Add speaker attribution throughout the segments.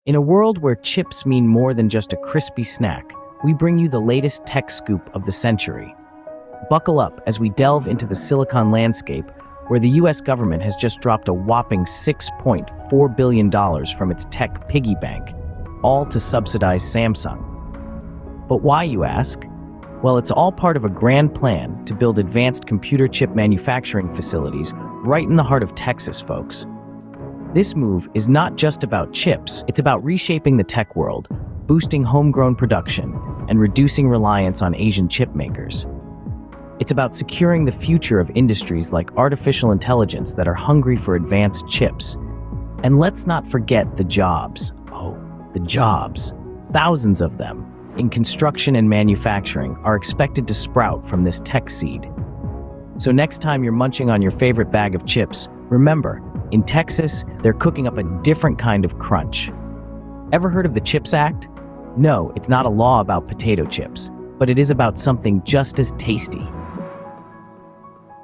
Speaker 1: In a world where chips mean more than just a crispy snack, we bring you the latest tech scoop of the century. Buckle up as we delve into the silicon landscape, where the US government has just dropped a whopping $6.4 billion from its tech piggy bank, all to subsidize Samsung. But why, you ask? Well, it's all part of a grand plan to build advanced computer chip manufacturing facilities right in the heart of Texas, folks. This move is not just about chips, it's about reshaping the tech world, boosting homegrown production, and reducing reliance on Asian chip makers. It's about securing the future of industries like artificial intelligence that are hungry for advanced chips. And let's not forget the jobs. Oh, the jobs. Thousands of them, in construction and manufacturing, are expected to sprout from this tech seed. So next time you're munching on your favorite bag of chips, remember, in Texas, they're cooking up a different kind of crunch. Ever heard of the CHIPS Act? No, it's not a law about potato chips, but it is about something just as tasty.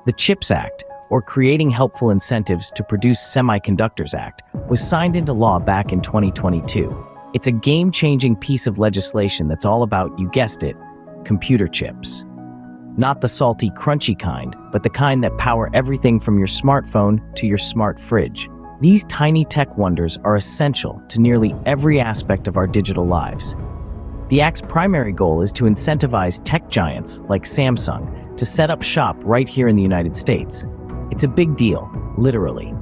Speaker 1: The CHIPS Act, or Creating Helpful Incentives to Produce Semiconductors Act, was signed into law back in 2022. It's a game-changing piece of legislation that's all about, you guessed it, computer chips. Not the salty, crunchy kind, but the kind that power everything from your smartphone to your smart fridge. These tiny tech wonders are essential to nearly every aspect of our digital lives. The Act's primary goal is to incentivize tech giants like Samsung to set up shop right here in the United States. It's a big deal, literally.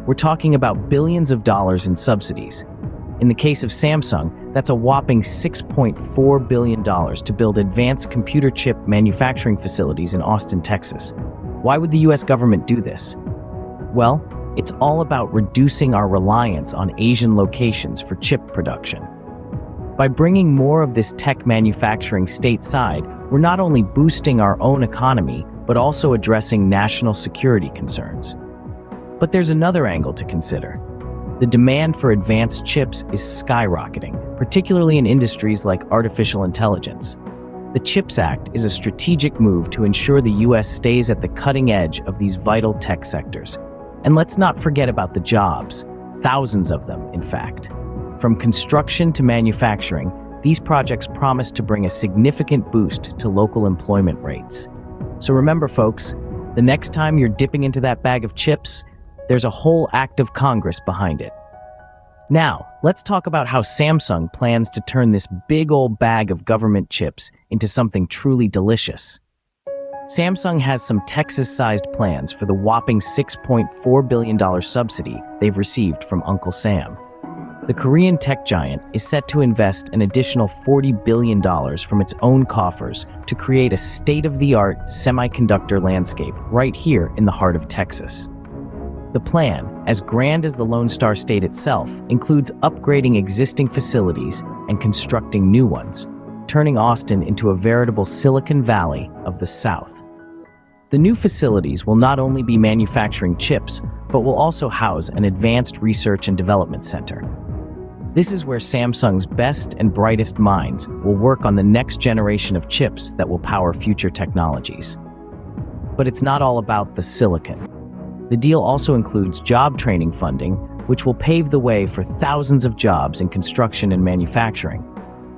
Speaker 1: We're talking about billions of dollars in subsidies. In the case of Samsung, that's a whopping $6.4 billion to build advanced computer chip manufacturing facilities in Austin, Texas. Why would the US government do this? Well, it's all about reducing our reliance on Asian locations for chip production. By bringing more of this tech manufacturing stateside, we're not only boosting our own economy, but also addressing national security concerns. But there's another angle to consider. The demand for advanced chips is skyrocketing, particularly in industries like artificial intelligence. The CHIPS Act is a strategic move to ensure the US stays at the cutting edge of these vital tech sectors. And let's not forget about the jobs, thousands of them, in fact. From construction to manufacturing, these projects promise to bring a significant boost to local employment rates. So remember, folks, the next time you're dipping into that bag of chips, there's a whole act of Congress behind it. Now, let's talk about how Samsung plans to turn this big old bag of government chips into something truly delicious. Samsung has some Texas-sized plans for the whopping $6.4 billion subsidy they've received from Uncle Sam. The Korean tech giant is set to invest an additional $40 billion from its own coffers to create a state-of-the-art semiconductor landscape right here in the heart of Texas. The plan, as grand as the Lone Star State itself, includes upgrading existing facilities and constructing new ones, turning Austin into a veritable Silicon Valley of the South. The new facilities will not only be manufacturing chips, but will also house an advanced research and development center. This is where Samsung's best and brightest minds will work on the next generation of chips that will power future technologies. But it's not all about the silicon. The deal also includes job training funding, which will pave the way for thousands of jobs in construction and manufacturing.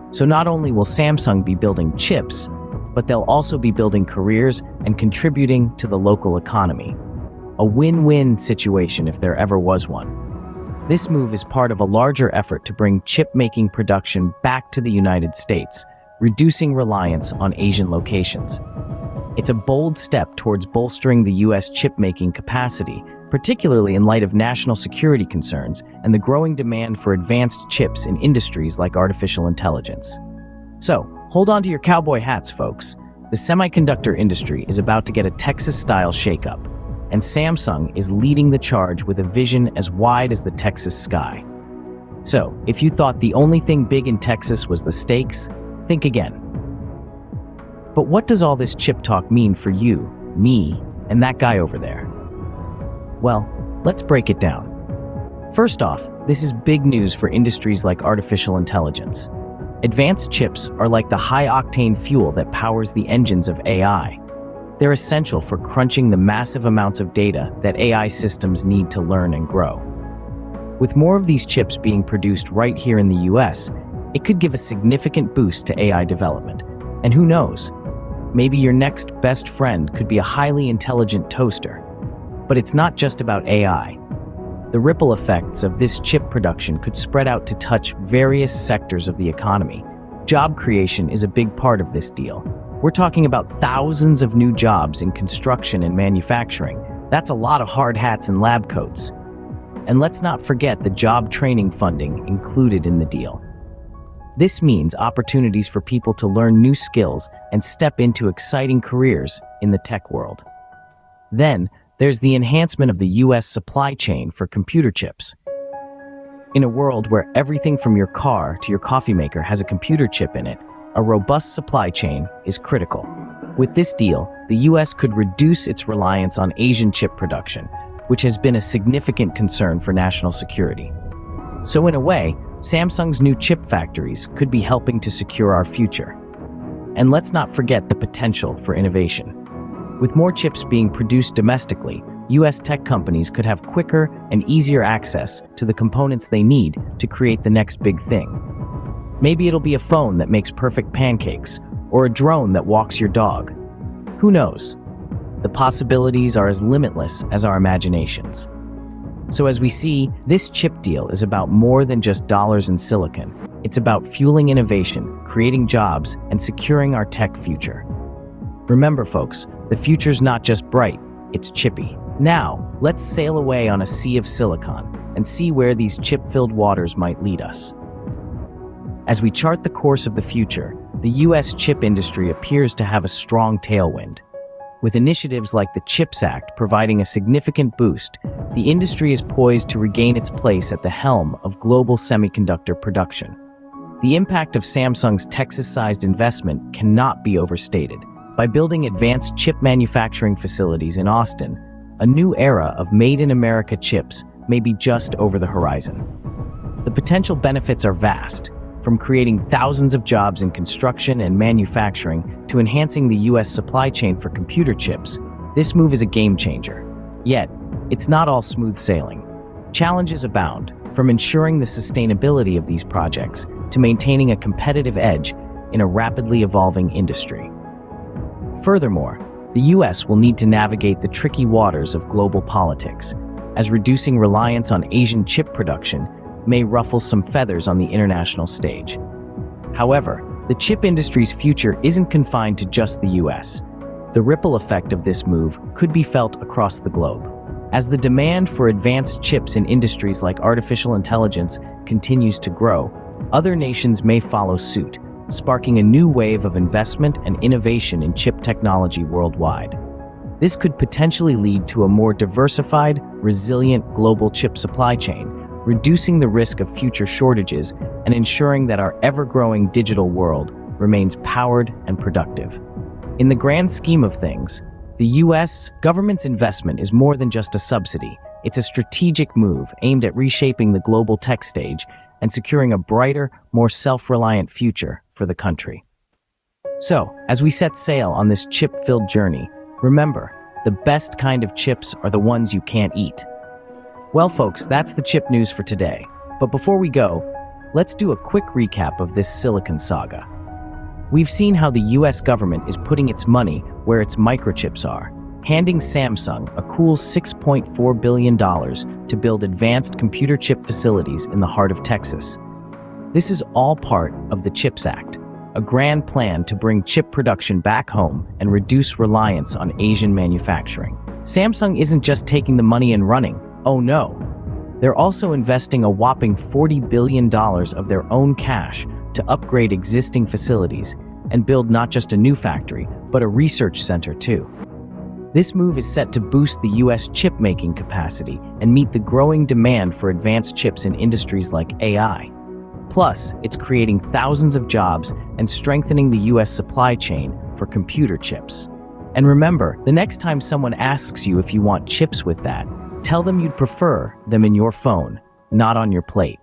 Speaker 1: So not only will Samsung be building chips, but they'll also be building careers and contributing to the local economy. A win-win situation if there ever was one. This move is part of a larger effort to bring chip-making production back to the United States, reducing reliance on Asian locations. It's a bold step towards bolstering the US chip-making capacity, particularly in light of national security concerns and the growing demand for advanced chips in industries like artificial intelligence. So, hold on to your cowboy hats, folks. The semiconductor industry is about to get a Texas-style shakeup, and Samsung is leading the charge with a vision as wide as the Texas sky. So, if you thought the only thing big in Texas was the steaks, think again. But what does all this chip talk mean for you, me, and that guy over there? Well, let's break it down. First off, this is big news for industries like artificial intelligence. Advanced chips are like the high-octane fuel that powers the engines of AI. They're essential for crunching the massive amounts of data that AI systems need to learn and grow. With more of these chips being produced right here in the US, it could give a significant boost to AI development. And who knows, maybe your next best friend could be a highly intelligent toaster. But it's not just about AI. The ripple effects of this chip production could spread out to touch various sectors of the economy. Job creation is a big part of this deal. We're talking about thousands of new jobs in construction and manufacturing. That's a lot of hard hats and lab coats. And let's not forget the job training funding included in the deal. This means opportunities for people to learn new skills and step into exciting careers in the tech world. Then, there's the enhancement of the US supply chain for computer chips. In a world where everything from your car to your coffee maker has a computer chip in it, a robust supply chain is critical. With this deal, the US could reduce its reliance on Asian chip production, which has been a significant concern for national security. So in a way, Samsung's new chip factories could be helping to secure our future. And let's not forget the potential for innovation. With more chips being produced domestically, US tech companies could have quicker and easier access to the components they need to create the next big thing. Maybe it'll be a phone that makes perfect pancakes, or a drone that walks your dog. Who knows? The possibilities are as limitless as our imaginations. So as we see, this chip deal is about more than just dollars and silicon. It's about fueling innovation, creating jobs, and securing our tech future. Remember, folks, the future's not just bright, it's chippy. Now, let's sail away on a sea of silicon and see where these chip-filled waters might lead us. As we chart the course of the future, the US chip industry appears to have a strong tailwind. With initiatives like the CHIPS Act providing a significant boost, the industry is poised to regain its place at the helm of global semiconductor production. The impact of Samsung's Texas-sized investment cannot be overstated. By building advanced chip manufacturing facilities in Austin, a new era of made-in-America chips may be just over the horizon. The potential benefits are vast, from creating thousands of jobs in construction and manufacturing to enhancing the US supply chain for computer chips. This move is a game changer. Yet, it's not all smooth sailing. Challenges abound, from ensuring the sustainability of these projects to maintaining a competitive edge in a rapidly evolving industry. Furthermore, the US will need to navigate the tricky waters of global politics, as reducing reliance on Asian chip production may ruffle some feathers on the international stage. However, the chip industry's future isn't confined to just the US. The ripple effect of this move could be felt across the globe. As the demand for advanced chips in industries like artificial intelligence continues to grow, other nations may follow suit, sparking a new wave of investment and innovation in chip technology worldwide. This could potentially lead to a more diversified, resilient global chip supply chain, reducing the risk of future shortages and ensuring that our ever-growing digital world remains powered and productive. In the grand scheme of things, the US government's investment is more than just a subsidy. It's a strategic move aimed at reshaping the global tech stage and securing a brighter, more self-reliant future for the country. So, as we set sail on this chip-filled journey, remember, the best kind of chips are the ones you can't eat. Well, folks, that's the chip news for today. But before we go, let's do a quick recap of this silicon saga. We've seen how the US government is putting its money where its microchips are, handing Samsung a cool $6.4 billion to build advanced computer chip facilities in the heart of Texas. This is all part of the CHIPS Act, a grand plan to bring chip production back home and reduce reliance on Asian manufacturing. Samsung isn't just taking the money and running. Oh no. They're also investing a whopping $40 billion of their own cash to upgrade existing facilities and build not just a new factory, but a research center too. This move is set to boost the US chip-making capacity and meet the growing demand for advanced chips in industries like AI. Plus, it's creating thousands of jobs and strengthening the US supply chain for computer chips. And remember, the next time someone asks you if you want chips with that, tell them you'd prefer them in your phone, not on your plate.